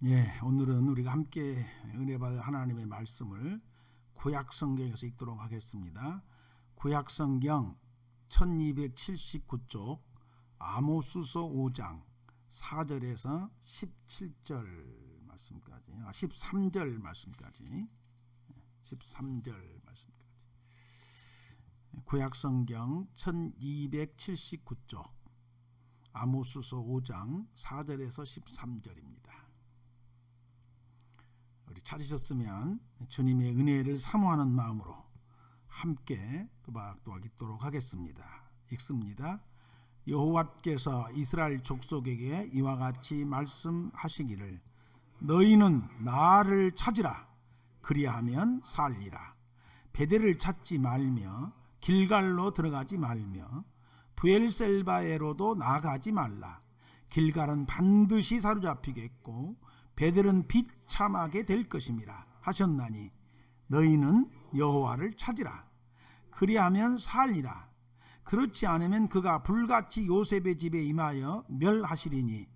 예, 오늘은 우리가 함께 은혜 받을 하나님의 말씀을 구약 성경에서 읽도록 하겠습니다. 구약 성경 1279쪽 아모스서 5장 4절에서 17절 말씀까지, 13절 말씀까지, 13절 말씀까지. 구약 성경 1279쪽 아모스서 5장 4절에서 13절입니다. 우리 찾으셨으면 주님의 은혜를 사모하는 마음으로 함께 또박또박 읽도록 하겠습니다. 읽습니다. 여호와께서 이스라엘 족속에게 이와 같이 말씀하시기를 너희는 나를 찾으라. 그리하면 살리라. 베델을 찾지 말며 길갈로 들어가지 말며 브엘셀바에로도 나가지 말라. 길갈은 반드시 사로잡히겠고 베델은 비참하게 될 것임이라 하셨나니 너희는 여호와를 찾으라. 그리하면 살리라. 그렇지 않으면 그가 불같이 요셉의 집에 임하여 멸하시리니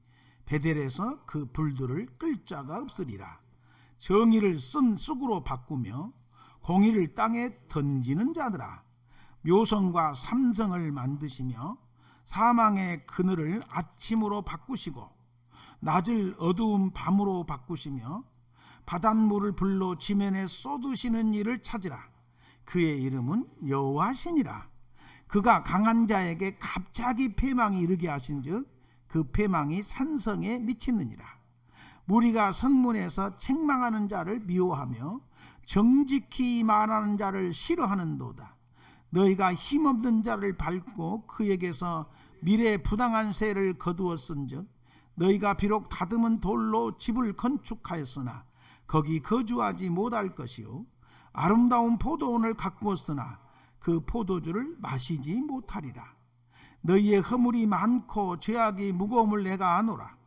베델에서 그 불들을 끌 자가 없으리라. 정의를 쓴 쑥으로 바꾸며 공의를 땅에 던지는 자들아, 묘성과 삼성을 만드시며 사망의 그늘을 아침으로 바꾸시고 낮을 어두운 밤으로 바꾸시며 바닷물을 불로 지면에 쏟으시는 이를 찾으라. 그의 이름은 여호와시니라. 그가 강한 자에게 갑자기 패망이 이르게 하신즉 그 패망이 산성에 미치느니라. 무리가 성문에서 책망하는 자를 미워하며 정직히 말하는 자를 싫어하는도다. 너희가 힘없는 자를 밟고 그에게서 미래 부당한 세를 거두었은즉 너희가 비록 다듬은 돌로 집을 건축하였으나 거기 거주하지 못할 것이요 아름다운 포도원을 가꾸었으나 그 포도주를 마시지 못하리라. 너희의 허물이 많고 죄악이 무거움을 내가 아노라.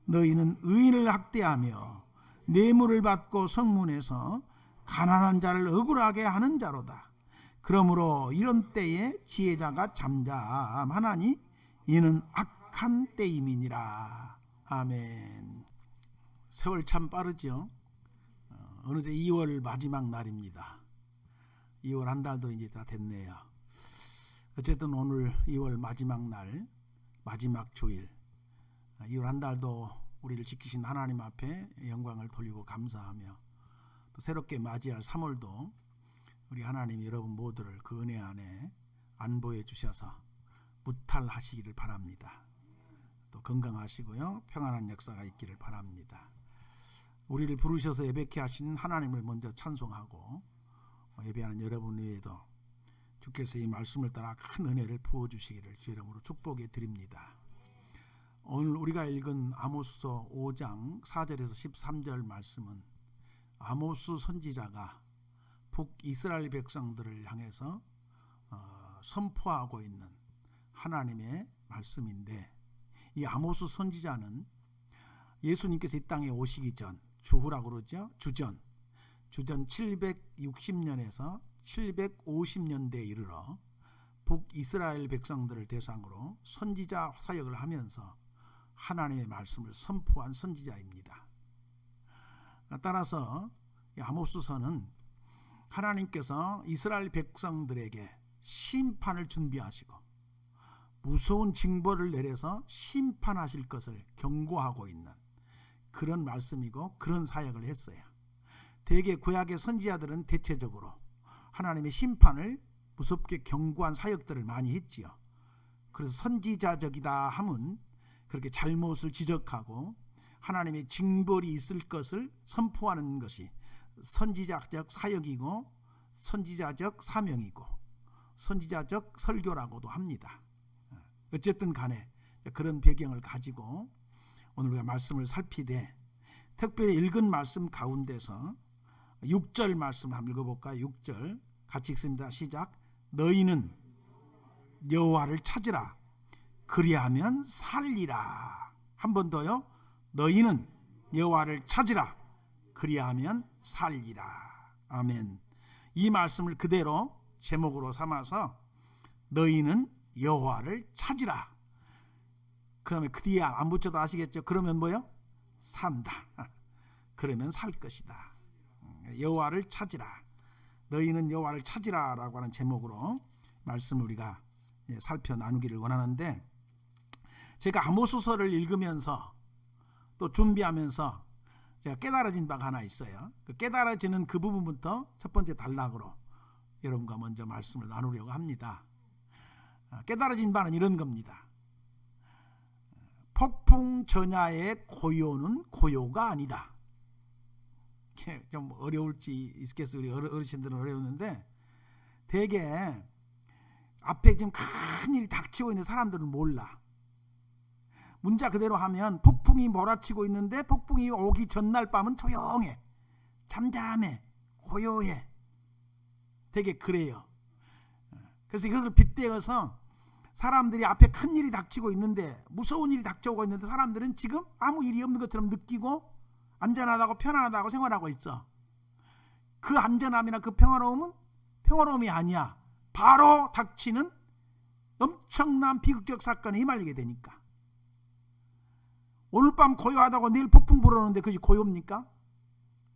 너희는 의인을 학대하며 뇌물을 받고 성문에서 가난한 자를 억울하게 하는 자로다. 그러므로 이런 때에 지혜자가 잠잠하나니 이는 악한 때임이니라. 아멘. 세월 참 빠르죠. 어느새 2월 마지막 날입니다. 2월 한 달도 이제 다 됐네요. 어쨌든 오늘 2월 마지막 날, 마지막 주일, 2월 한 달도 우리를 지키신 하나님 앞에 영광을 돌리고 감사하며 또 새롭게 맞이할 3월도 우리 하나님 여러분 모두를 그 은혜 안에 안보해 주셔서 무탈하시기를 바랍니다. 또 건강하시고요, 평안한 역사가 있기를 바랍니다. 우리를 부르셔서 예배케 하신 하나님을 먼저 찬송하고 예배하는 여러분 위에도 주께서 이 말씀을 따라 큰 은혜를 부어주시기를 주 이름으로 축복해 드립니다. 오늘 우리가 읽은 아모스서 5장 4절에서 13절 말씀은 아모스 선지자가 북이스라엘 백성들을 향해서 선포하고 있는 하나님의 말씀인데, 이 아모스 선지자는 예수님께서 이 땅에 오시기 전, 주후라고 그러죠. 주전 760년에서 750년대에 이르러 북이스라엘 백성들을 대상으로 선지자 사역을 하면서 하나님의 말씀을 선포한 선지자입니다. 따라서 아모스서는 하나님께서 이스라엘 백성들에게 심판을 준비하시고 무서운 징벌을 내려서 심판하실 것을 경고하고 있는 그런 말씀이고 그런 사역을 했어요. 대개 구약의 선지자들은 대체적으로 하나님의 심판을 무섭게 경고한 사역들을 많이 했지요. 그래서 선지자적이다 함은 그렇게 잘못을 지적하고 하나님의 징벌이 있을 것을 선포하는 것이 선지자적 사역이고 선지자적 사명이고 선지자적 설교라고도 합니다. 어쨌든 간에 그런 배경을 가지고 오늘 우리가 말씀을 살피되, 특별히 읽은 말씀 가운데서 6절 말씀 한번 읽어볼까요? 6절 같이 읽습니다. 시작. 너희는 여호와를 찾으라. 그리하면 살리라. 한 번 더요. 너희는 여호와를 찾으라. 그리하면 살리라. 아멘. 이 말씀을 그대로 제목으로 삼아서 너희는 여호와를 찾으라. 그 다음에 그 뒤에 안 붙여도 아시겠죠? 그러면 뭐요? 산다. 그러면 살 것이다. 여호와를 찾으라. 너희는 여호와를 찾으라 라고 하는 제목으로 말씀을 우리가 살펴 나누기를 원하는데, 제가 아모스서를 읽으면서 또 준비하면서 제가 깨달아진 바가 하나 있어요. 그 깨달아지는 그 부분부터 첫 번째 단락으로 여러분과 먼저 말씀을 나누려고 합니다. 깨달아진 바는 이런 겁니다. 폭풍 전야의 고요는 고요가 아니다. 좀 어려울지 있겠어요. 우리 어르신들은 어려웠는데, 대개 앞에 지금 큰 일이 닥치고 있는 사람들은 몰라. 문자 그대로 하면 폭풍이 몰아치고 있는데 폭풍이 오기 전날 밤은 조용해, 잠잠해, 고요해. 되게 그래요. 그래서 이것을 빗대어서 사람들이 앞에 큰 일이 닥치고 있는데, 무서운 일이 닥쳐오고 있는데 사람들은 지금 아무 일이 없는 것처럼 느끼고 안전하다고 편안하다고 생활하고 있어. 그 안전함이나 그 평화로움은 평화로움이 아니야. 바로 닥치는 엄청난 비극적 사건에 휘말리게 되니까. 오늘 밤 고요하다고 내일 폭풍 불어오는데 그것이 고요입니까?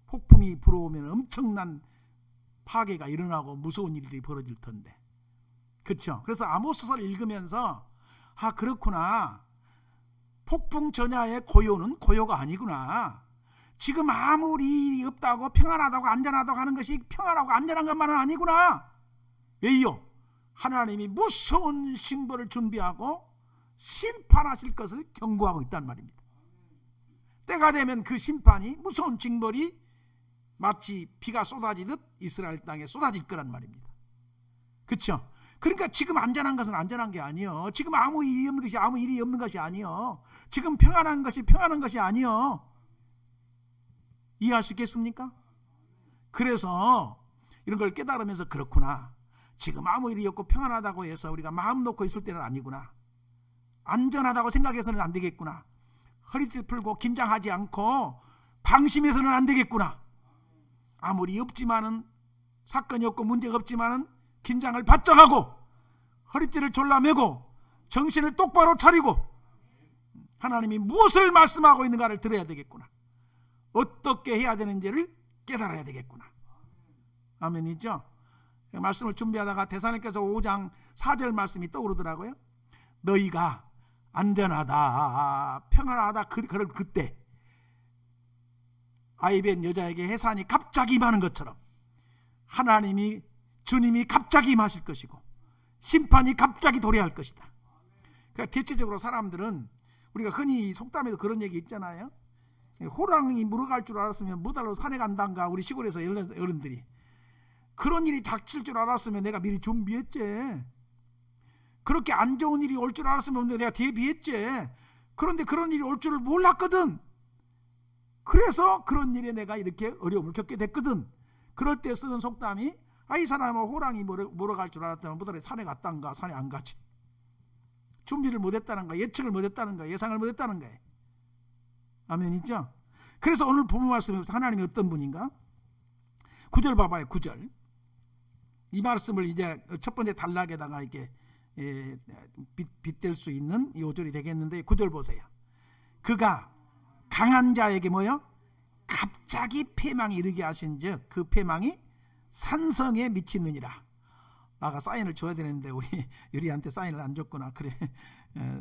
폭풍이 불어오면 엄청난 파괴가 일어나고 무서운 일들이 벌어질 텐데. 그렇죠? 그래서 아모스서를 읽으면서 그렇구나. 폭풍 전야의 고요는 고요가 아니구나. 지금 아무 일이 없다고 평안하다고 안전하다고 하는 것이 평안하고 안전한 것만은 아니구나. 왜요? 하나님이 무서운 징벌을 준비하고 심판하실 것을 경고하고 있단 말입니다. 때가 되면 그 심판이, 무서운 징벌이 마치 비가 쏟아지듯 이스라엘 땅에 쏟아질 거란 말입니다. 그렇죠? 그러니까 지금 안전한 것은 안전한 게 아니요. 지금 아무 일이 없는 것이 아무 일이 없는 것이 아니요. 지금 평안한 것이 평안한 것이 아니요. 이해할 수 있겠습니까? 그래서 이런 걸 깨달으면서 그렇구나. 지금 아무 일이 없고 평안하다고 해서 우리가 마음 놓고 있을 때는 아니구나. 안전하다고 생각해서는 안 되겠구나. 허리띠 풀고 긴장하지 않고 방심해서는 안 되겠구나. 아무리 없지만은, 사건이 없고 문제가 없지만은 긴장을 바짝 하고 허리띠를 졸라매고 정신을 똑바로 차리고 하나님이 무엇을 말씀하고 있는가를 들어야 되겠구나. 어떻게 해야 되는지를 깨달아야 되겠구나. 아멘이죠? 말씀을 준비하다가 데살로니가서 5장 4절 말씀이 떠오르더라고요. 너희가 안전하다, 평안하다, 그럴 그때 아이벤 여자에게 해산이 갑자기 임하는 것처럼 하나님이, 주님이 갑자기 임하실 것이고 심판이 갑자기 도래할 것이다. 그러니까 대체적으로 사람들은, 우리가 흔히 속담에도 그런 얘기 있잖아요. 호랑이 물어갈 줄 알았으면 무달로 산에 간단가. 우리 시골에서 어른들이 그런 일이 닥칠 줄 알았으면 내가 미리 준비했지. 그렇게 안 좋은 일이 올 줄 알았으면 내가 대비했지. 그런데 그런 일이 올 줄을 몰랐거든. 그래서 그런 일에 내가 이렇게 어려움을 겪게 됐거든. 그럴 때 쓰는 속담이, 이 사람은 호랑이 물어갈 줄 알았다면 무달에 산에 갔단가. 산에 안 가지. 준비를 못했다는 거야. 예측을 못했다는 거야. 예상을 못했다는 거야. 아멘이죠? 그래서 오늘 본문 말씀에서 하나님이 어떤 분인가? 9절 봐봐요. 9절. 이 말씀을 이제 첫 번째 단락에다가 이렇게 빗댈 수 있는 이 5절이 되겠는데, 9절 보세요. 그가 강한 자에게 뭐요? 갑자기 패망이 이르게 하신즉 그 패망이 산성에 미치느니라. 아까 사인을 줘야 되는데 우리 유리한테 사인을 안 줬구나. 그래.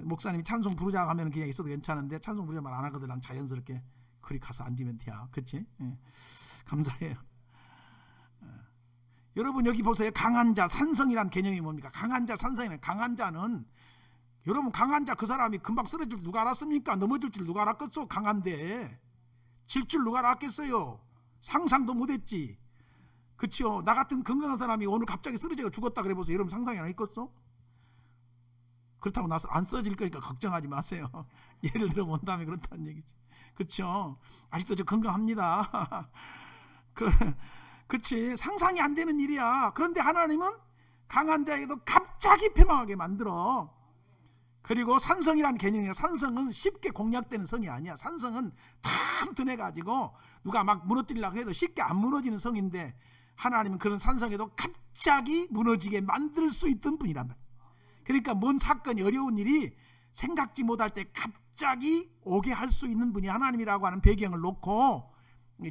목사님이 찬송 부르자 하면 그냥 있어도 괜찮은데 찬송 부르자 말 안 하거든. 난 자연스럽게 그리 가서 앉으면 돼. 그치? 감사해요. 여러분 여기 보세요. 강한 자, 산성이란 개념이 뭡니까? 강한 자, 산성이란, 강한 자는, 여러분 강한 자 그 사람이 금방 쓰러질 줄 누가 알았습니까? 넘어질 줄 누가 알았겠어? 강한데 질 줄 누가 알았겠어요? 상상도 못했지. 그치요? 나 같은 건강한 사람이 오늘 갑자기 쓰러져서 죽었다 그래 보세요. 여러분 상상이 안 했겠어? 그렇다고 나서 안 쓰러질 거니까 걱정하지 마세요. 예를 들어 본 다음에 그렇다는 얘기지. 그쵸? 아직도 저 건강합니다. 그치? 상상이 안 되는 일이야. 그런데 하나님은 강한 자에게도 갑자기 패망하게 만들어. 그리고 산성이라는 개념이야. 산성은 쉽게 공략되는 성이 아니야. 산성은 튼튼해가지고 누가 막 무너뜨리려고 해도 쉽게 안 무너지는 성인데, 하나님은 그런 산성에도 갑자기 무너지게 만들 수 있던 분이란 말이야. 그러니까 뭔 사건이, 어려운 일이 생각지 못할 때 갑자기 오게 할 수 있는 분이 하나님이라고 하는 배경을 놓고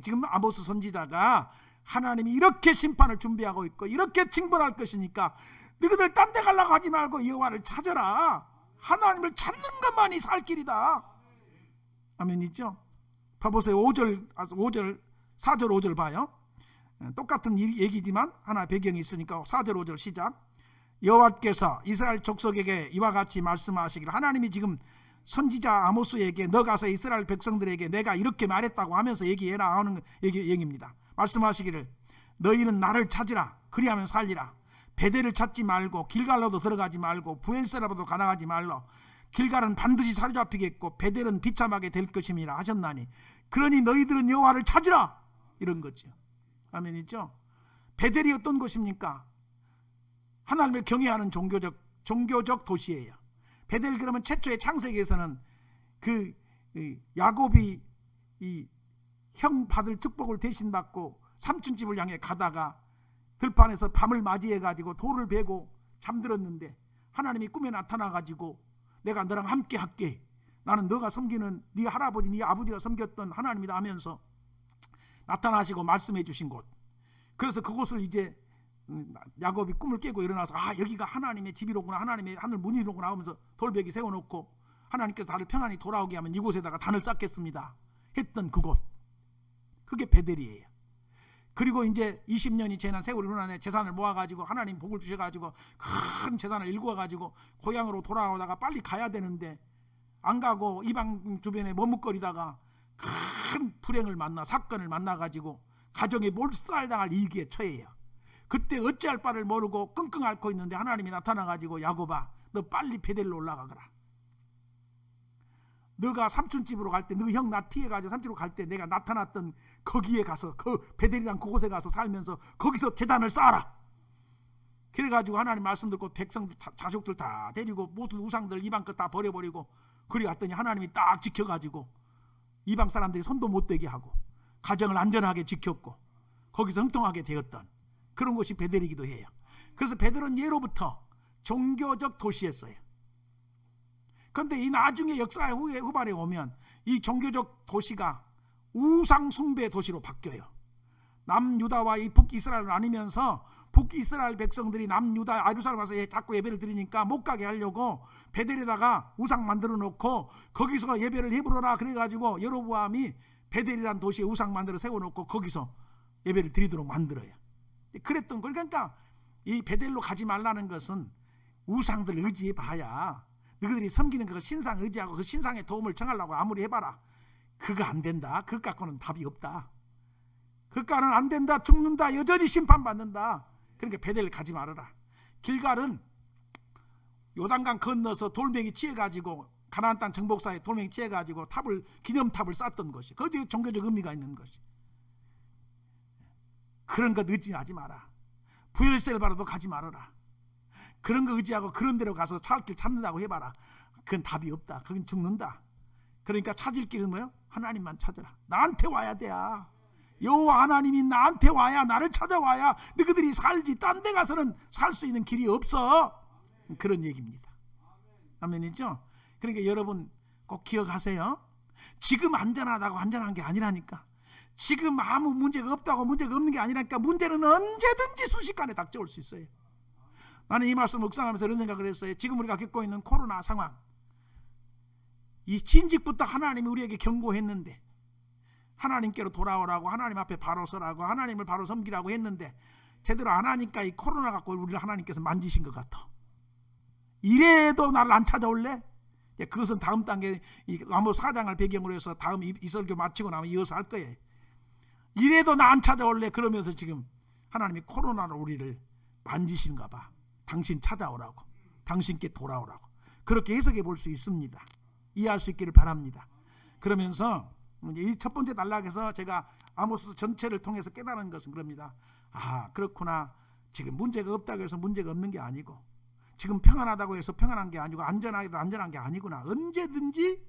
지금 아모스 선지자가 하나님이 이렇게 심판을 준비하고 있고 이렇게 징벌할 것이니까 너희들 딴 데 가려고 하지 말고 여호와를 찾아라. 하나님을 찾는 것만이 살 길이다. 아멘이죠? 봐보세요. 4절 4절 5절 봐요. 똑같은 얘기지만 하나 배경이 있으니까 4절 5절 시작. 여호와께서 이스라엘 족속에게 이와 같이 말씀하시기를, 하나님이 지금 선지자 아모스에게 너 가서 이스라엘 백성들에게 내가 이렇게 말했다고 하면서 얘기해라 하는 얘기입니다. 말씀하시기를, 너희는 나를 찾으라. 그리하면 살리라. 베델을 찾지 말고 길갈로도 들어가지 말고 부엘세라도 가나가지 말라. 길갈은 반드시 사로잡히겠고 베델은 비참하게 될 것임이라 하셨나니 그러니 너희들은 여호와를 찾으라. 이런 거죠. 아멘이죠? 베델이 어떤 곳입니까? 하나님을 경외하는 종교적 도시예요. 베델 그러면 최초의 창세기에서는 그 야곱이 이 형 받을 축복을 대신 받고 삼촌 집을 향해 가다가 들판에서 밤을 맞이해 가지고 돌을 베고 잠들었는데 하나님이 꿈에 나타나 가지고 내가 너랑 함께 할게. 나는 너가 섬기는 네 할아버지 네 아버지가 섬겼던 하나님이다 하면서 나타나시고 말씀해 주신 곳. 그래서 그곳을 이제 야곱이 꿈을 깨고 일어나서 여기가 하나님의 집이로구나, 하나님의 하늘 문이로구나 하면서 돌베개 세워놓고 하나님께서 나를 평안히 돌아오게 하면 이곳에다가 단을 쌓겠습니다 했던 그곳, 그게 베델이에요. 그리고 이제 20년이 지난 세월이 흐르네 재산을 모아가지고 하나님 복을 주셔가지고 큰 재산을 일구어가지고 고향으로 돌아오다가 빨리 가야 되는데 안 가고 이방 주변에 머뭇거리다가 큰 불행을 만나 사건을 만나가지고 가정에 몰살당할 위기에 처해요. 그때 어찌할 바를 모르고 끙끙 앓고 있는데 하나님이 나타나가지고 야곱아 너 빨리 베델로 올라가거라. 너가 삼촌집으로 갈 때 너 형 나 피해가지고 삼촌으로 갈 때 내가 나타났던 거기에 가서 그 베델이란 그곳에 가서 살면서 거기서 제단을 쌓아라. 그래가지고 하나님 말씀 듣고 백성들 자족들 다 데리고 모든 우상들 이방 것 다 버려버리고 그리 갔더니 하나님이 딱 지켜가지고 이방 사람들이 손도 못 대게 하고 가정을 안전하게 지켰고 거기서 흥통하게 되었던 그런 곳이 베델이기도 해요. 그래서 베델은 예로부터 종교적 도시였어요. 그런데 이 나중에 역사의 후반에 오면 이 종교적 도시가 우상 숭배 도시로 바뀌어요. 남유다와 이 북이스라엘을 나누면서 북이스라엘 백성들이 남유다 예루살렘 와서 자꾸 예배를 드리니까 못 가게 하려고 베델에다가 우상 만들어 놓고 거기서 예배를 해부르라 그래가지고 여로보암이 베델이란 도시에 우상 만들어 세워놓고 거기서 예배를 드리도록 만들어요. 그랬던 거. 그러니까 이 베델로 가지 말라는 것은 우상들 의지해 봐야 너희들이 섬기는 그 신상 의지하고 그 신상의 도움을 청하려고 아무리 해봐라 그거 안 된다. 그것 갖고는 답이 없다. 그것과는 안 된다. 죽는다. 여전히 심판받는다. 그러니까 베델 가지 말아라. 길갈은 요단강 건너서 돌멩이 취해가지고 가나안 땅 정복사에 돌멩이 취해가지고 기념탑을 쌓았던 것이 거기에 종교적 의미가 있는 것이. 그런 것 의지하지 마라. 부엘셀바라도 가지 말아라. 그런 거 의지하고 그런 데로 가서 살 길 찾는다고 해봐라. 그건 답이 없다. 그건 죽는다. 그러니까 찾을 길은 뭐예요? 하나님만 찾아라. 나한테 와야 돼야. 여호와 하나님이 나한테 와야, 나를 찾아와야 너희들이 살지 딴 데 가서는 살 수 있는 길이 없어. 그런 얘기입니다. 아멘이죠? 그러니까 여러분 꼭 기억하세요. 지금 안전하다고 안전한 게 아니라니까. 지금 아무 문제가 없다고 문제가 없는 게 아니라니까. 문제는 언제든지 순식간에 닥쳐올 수 있어요. 나는 이 말씀 묵상하면서 이런 생각을 했어요. 지금 우리가 겪고 있는 코로나 상황, 이 진직부터 하나님이 우리에게 경고했는데 하나님께로 돌아오라고, 하나님 앞에 바로 서라고, 하나님을 바로 섬기라고 했는데 제대로 안 하니까 이 코로나 갖고 우리를 하나님께서 만지신 것 같아. 이래도 나를 안 찾아올래? 그것은 다음 단계 아모스 4장을 배경으로 해서 다음 이 설교 마치고 나면 이어서 할 거예요. 이래도 나 안 찾아올래? 그러면서 지금 하나님이 코로나로 우리를 만지신가 봐. 당신 찾아오라고, 당신께 돌아오라고. 그렇게 해석해 볼 수 있습니다. 이해할 수 있기를 바랍니다. 그러면서 이 첫 번째 단락에서 제가 아모스 전체를 통해서 깨달은 것은 그럽니다. 그렇구나. 지금 문제가 없다고 해서 문제가 없는 게 아니고, 지금 평안하다고 해서 평안한 게 아니고, 안전하게도 안전한 게 아니구나. 언제든지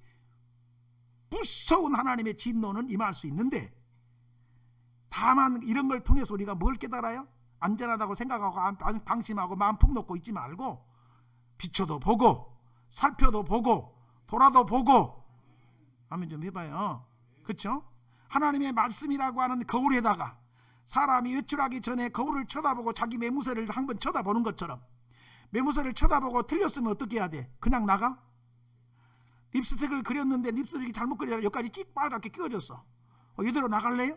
무서운 하나님의 진노는 임할 수 있는데, 다만 이런 걸 통해서 우리가 뭘 깨달아요? 안전하다고 생각하고 방심하고 마음 푹 놓고 있지 말고 비춰도 보고 살펴도 보고 돌아도 보고 하면 좀 해봐요. 그렇죠? 하나님의 말씀이라고 하는 거울에다가 사람이 외출하기 전에 거울을 쳐다보고 자기 매무새를 한번 쳐다보는 것처럼 매무새를 쳐다보고 틀렸으면 어떻게 해야 돼? 그냥 나가? 립스틱을 그렸는데 립스틱이 잘못 그려서 여기까지 찍 빨갛게 끼워졌어. 이대로 나갈래요?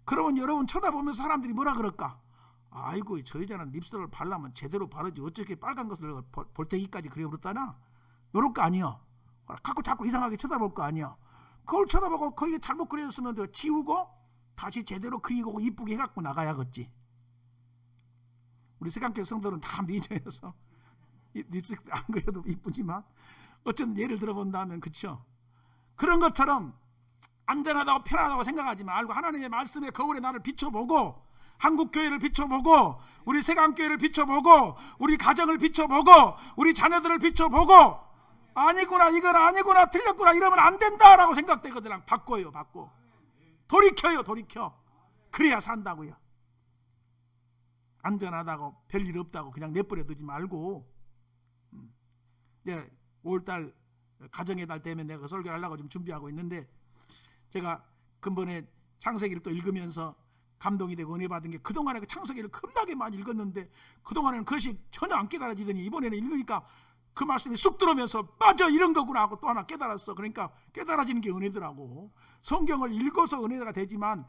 그러면 여러분 쳐다보면서 사람들이 뭐라 그럴까? 아이고 저 여자는 립스틱을 바르면 제대로 바르지 어떻게 빨간 것을 볼때기까지 그려버렸다나? 이럴 거 아니야. 갖고 자꾸 이상하게 쳐다볼 거 아니야. 그걸 쳐다보고 거기 잘못 그려졌으면 지우고 다시 제대로 그리고 이쁘게 해갖고 나가야겠지. 우리 세강교회 성도는 다 미녀여서 립스틱 안 그려도 이쁘지만 어쨌든 예를 들어본다면 그쵸? 그런 것처럼 안전하다고 편하다고 생각하지 말고 하나님의 말씀의 거울에 나를 비춰보고 한국교회를 비춰보고 우리 세강교회를 비춰보고 우리 가정을 비춰보고 우리 자녀들을 비춰보고 아니구나 이건 아니구나 틀렸구나 이러면 안 된다라고 생각되거든. 바꿔요. 바꿔. 돌이켜요. 돌이켜. 그래야 산다고요. 안전하다고 별일 없다고 그냥 내버려 두지 말고 이제 5월달 가정의 달 되면 내가 설교를 하려고 좀 준비하고 있는데 제가 근본에 창세기를 또 읽으면서 감동이 되고 은혜 받은 게 그동안에 그 창세기를 겁나게 많이 읽었는데 그동안에는 그것이 전혀 안 깨달아지더니 이번에는 읽으니까 그 말씀이 쑥 들어오면서 맞아 이런 거구나 하고 또 하나 깨달았어. 그러니까 깨달아지는 게 은혜더라고. 성경을 읽어서 은혜가 되지만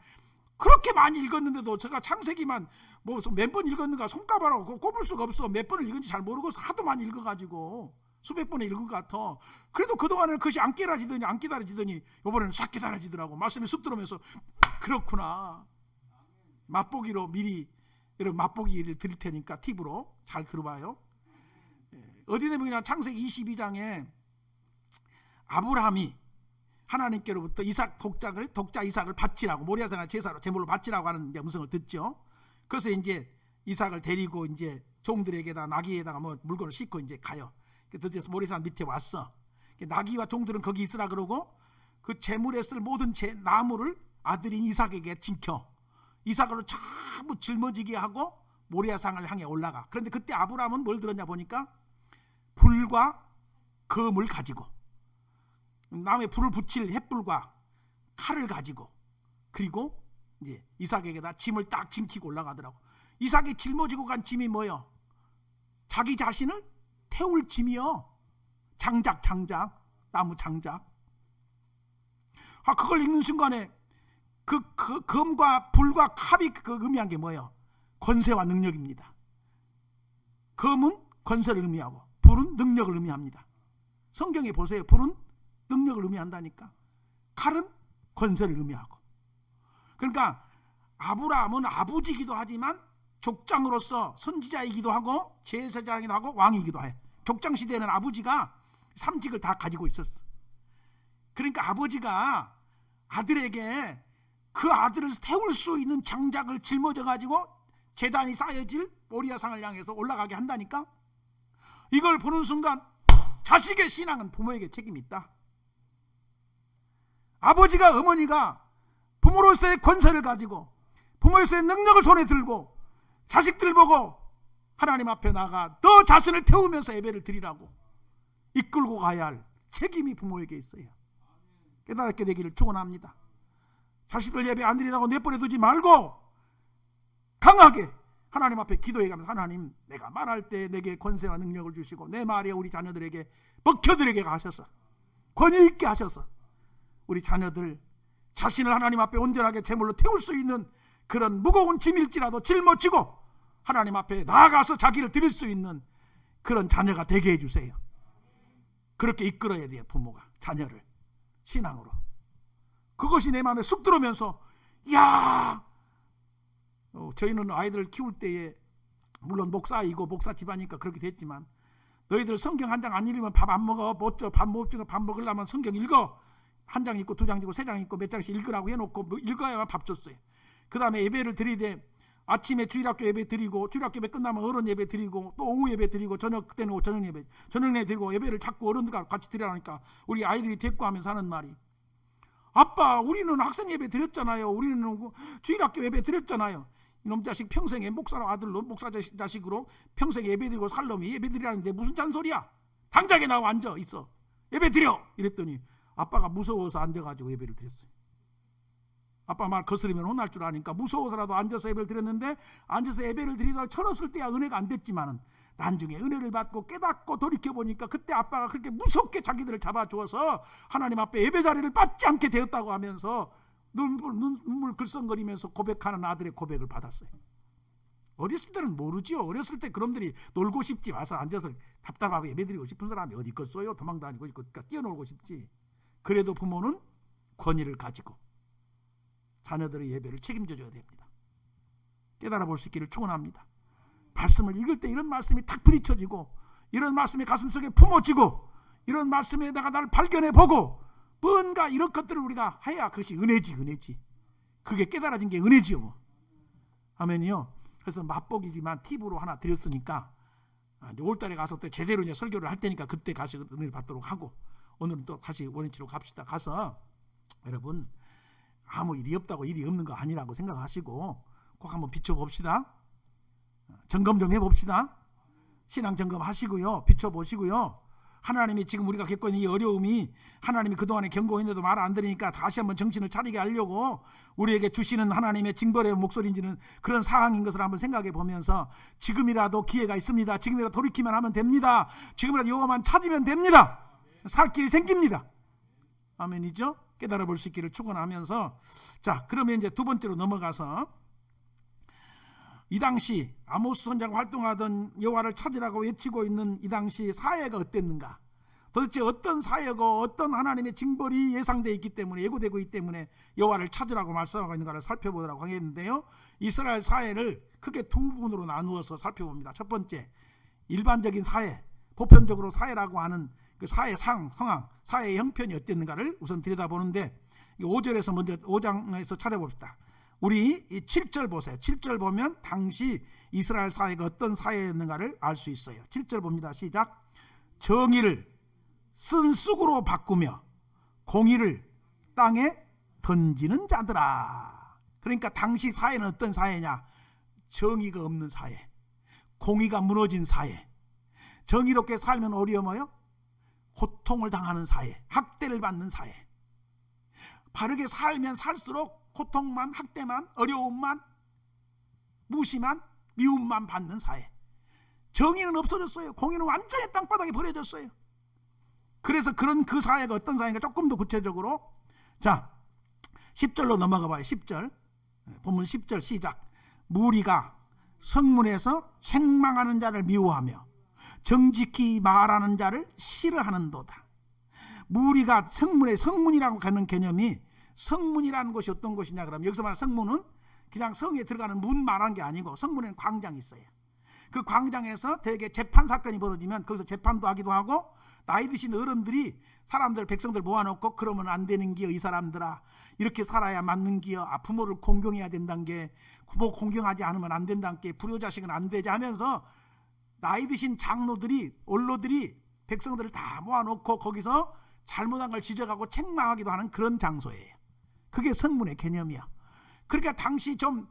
그렇게 많이 읽었는데도 제가 창세기만 뭐 몇 번 읽었는가 손가락으로 꼽을 수가 없어. 몇 번을 읽은지 잘 모르고 하도 많이 읽어가지고 수백 번에 읽은 것 같아. 그래도 그동안에는 그것이 안 깨달아지더니 이번에는 싹 깨달아지더라고. 말씀이 쑥 들어오면서 그렇구나. 맛보기로 미리 여러분 맛보기를 드릴 테니까 팁으로 잘 들어봐요. 어디 되면 창세기 22장에 아브라함이 하나님께로부터 이삭 독자 이삭을 바치라고 모리아산을 제사로 제물로 바치라고 하는 음성을 듣죠. 그래서 이제 이삭을 데리고 이제 종들에게다 나귀에다가 뭐 물건을 싣고 이제 가요. 그래서 모리아산 밑에 왔어. 나귀와 종들은 거기 있으라 그러고 그 제물에 쓸 모든 나무를 아들인 이삭에게 진켜 이삭으로 전부 짊어지게 하고 모리아산을 향해 올라가. 그런데 그때 아브라함은 뭘 들었냐 보니까 불과 검을 가지고 나무에 불을 붙일 횃불과 칼을 가지고 그리고 이제 이삭에게다 짐을 딱 짐키고 올라가더라고. 이삭이 짊어지고 간 짐이 뭐요? 자기 자신을 태울 짐이요. 장작 나무 장작. 그걸 읽는 순간에 그 검과 불과 칼이 의미한 게 뭐예요? 권세와 능력입니다. 검은 권세를 의미하고 불은 능력을 의미합니다. 성경에 보세요. 불은 능력을 의미한다니까. 칼은 권세를 의미하고. 그러니까 아브라함은 아버지이기도 하지만 족장으로서 선지자이기도 하고 제사장이기도 하고 왕이기도 해. 족장 시대에는 아버지가 3직을 다 가지고 있었어. 그러니까 아버지가 아들에게 그 아들을 태울 수 있는 장작을 짊어져 가지고 제단이 쌓여질 모리아산을 향해서 올라가게 한다니까. 이걸 보는 순간 자식의 신앙은 부모에게 책임이 있다. 아버지가 어머니가 부모로서의 권세를 가지고 부모로서의 능력을 손에 들고 자식들 보고 하나님 앞에 나가 너 자신을 태우면서 예배를 드리라고 이끌고 가야 할 책임이 부모에게 있어요. 깨닫게 되기를 축원합니다. 자식들 예배 안 드리라고 내버려 두지 말고 강하게 하나님 앞에 기도해가면서 하나님 내가 말할 때 내게 권세와 능력을 주시고 내 말에 우리 자녀들에게 먹혀들에게 하셔서 권위 있게 하셔서 우리 자녀들 자신을 하나님 앞에 온전하게 제물로 태울 수 있는 그런 무거운 짐일지라도 짊어지고 하나님 앞에 나아가서 자기를 드릴 수 있는 그런 자녀가 되게 해주세요. 그렇게 이끌어야 돼요. 부모가 자녀를 신앙으로. 그것이 내 마음에 쑥 들어오면서 야 저희는 아이들을 키울 때에 물론 목사이고 목사 집안이니까 그렇게 됐지만 너희들 성경 한 장 안 읽으면 밥 안 먹어. 못줘. 밥 먹으려면 성경 읽어. 한 장 읽고 두 장 읽고 세 장 읽고 몇 장씩 읽으라고 해놓고 읽어야만 밥 줬어요. 그 다음에 예배를 드리되 아침에 주일학교 예배 드리고 주일학교 예배 끝나면 어른 예배 드리고 또 오후 예배 드리고 저녁 때는 저녁 예배 드리고 예배를 자꾸 어른들과 같이 드리라니까 우리 아이들이 데리고 하면서 하는 말이 아빠 우리는 학생 예배 드렸잖아요. 우리는 주일학교 예배 드렸잖아요. 이놈 자식 평생에 목사로 아들로 목사 자식으로 평생 예배 드리고 살 놈이 예배 드리라는데 무슨 잔소리야. 당장에 나와 앉아 있어. 예배 드려. 이랬더니 아빠가 무서워서 앉아가지고 예배를 드렸어요. 아빠 말 거스르면 혼날 줄 아니까 무서워서라도 앉아서 예배를 드렸는데, 앉아서 예배를 드리다가 철없을 때야 은혜가 안 됐지만은 나중에 은혜를 받고 깨닫고 돌이켜보니까 그때 아빠가 그렇게 무섭게 자기들을 잡아주어서 하나님 앞에 예배 자리를 받지 않게 되었다고 하면서 눈물 글썽거리면서 고백하는 아들의 고백을 받았어요. 어렸을 때는 모르지요. 어렸을 때 그놈들이 놀고 싶지, 와서 앉아서 답답하게 예배드리고 싶은 사람이 어디 있겠어요. 도망 다니고 있고 뛰어놀고 싶지. 그래도 부모는 권위를 가지고 자녀들의 예배를 책임져 줘야 됩니다. 깨달아 볼 수 있기를 축원합니다. 말씀을 읽을 때 이런 말씀이 탁 부딪혀지고, 이런 말씀이 가슴속에 품어지고, 이런 말씀에다가 나를 발견해 보고, 뭔가 이런 것들을 우리가 해야 그것이 은혜지. 그게 깨달아진 게 은혜지요. 아멘이요. 그래서 맛보기지만 팁으로 하나 드렸으니까, 이제 5월달에 가서 또 제대로 이제 설교를 할 테니까 그때 가서 은혜를 받도록 하고, 오늘은 또 다시 원위치로 갑시다. 가서 여러분 아무 일이 없다고, 일이 없는 거 아니라고 생각하시고 꼭 한번 비춰봅시다. 점검 좀 해봅시다. 신앙 점검하시고요. 비춰보시고요. 하나님이 지금 우리가 겪고 있는 이 어려움이 하나님이 그동안에 경고했는데도 말 안 들으니까 다시 한번 정신을 차리게 하려고 우리에게 주시는 하나님의 징벌의 목소리인지는 그런 상황인 것을 한번 생각해 보면서, 지금이라도 기회가 있습니다. 지금이라도 돌이키면 하면 됩니다. 지금이라도 여호와만 찾으면 됩니다. 살 길이 생깁니다. 아멘이죠? 깨달아 볼 수 있기를 축원하면서, 자, 그러면 이제 두 번째로 넘어가서, 이 당시 아모스 선지자가 활동하던 여호와를 찾으라고 외치고 있는 이 당시 사회가 어땠는가, 도대체 어떤 사회고 어떤 하나님의 징벌이 예상되어 있기 때문에, 예고되고 있기 때문에 여호와를 찾으라고 말씀하고 있는가를 살펴보도록 하겠는데요. 이스라엘 사회를 크게 두 부분으로 나누어서 살펴봅니다. 첫 번째, 일반적인 사회, 보편적으로 사회라고 하는 그 사회 상황, 사회의 형편이 어땠는가를 우선 들여다보는데, 5절에서 먼저 5장에서 찾아봅시다. 우리 7절 보세요. 7절 보면 당시 이스라엘 사회가 어떤 사회였는가를 알 수 있어요. 7절 봅니다. 시작. 정의를 쓴쑥으로 바꾸며 공의를 땅에 던지는 자들아. 그러니까 당시 사회는 어떤 사회냐? 정의가 없는 사회, 공의가 무너진 사회. 정의롭게 살면 어려워요? 고통을 당하는 사회, 학대를 받는 사회. 바르게 살면 살수록 고통만, 학대만, 어려움만, 무시만, 미움만 받는 사회. 정의는 없어졌어요. 공의는 완전히 땅바닥에 버려졌어요. 그래서 그 사회가 어떤 사회인가 조금 더 구체적으로, 자, 10절로 넘어가 봐요. 10절 본문 10절 시작. 무리가 성문에서 책망하는 자를 미워하며 정직히 말하는 자를 싫어하는도다. 무리가 성문이라고 하는 개념이, 성문이라는 곳이 어떤 곳이냐 그러면, 여기서 말하는 성문은 그냥 성에 들어가는 문 말하는 게 아니고, 성문에는 광장이 있어요. 그 광장에서 대개 재판 사건이 벌어지면 거기서 재판도 하기도 하고, 나이 드신 어른들이 사람들, 백성들 모아놓고 그러면 안 되는 기여, 이 사람들아 이렇게 살아야 맞는 기여, 부모를 공경해야 된다는 게, 부모 공경하지 않으면 안 된다는 게, 불효자식은 안 되지 하면서 나이 드신 장로들이, 원로들이 백성들을 다 모아놓고 거기서 잘못한 걸 지적하고 책망하기도 하는 그런 장소예요. 그게 성문의 개념이야. 그러니까 당시 좀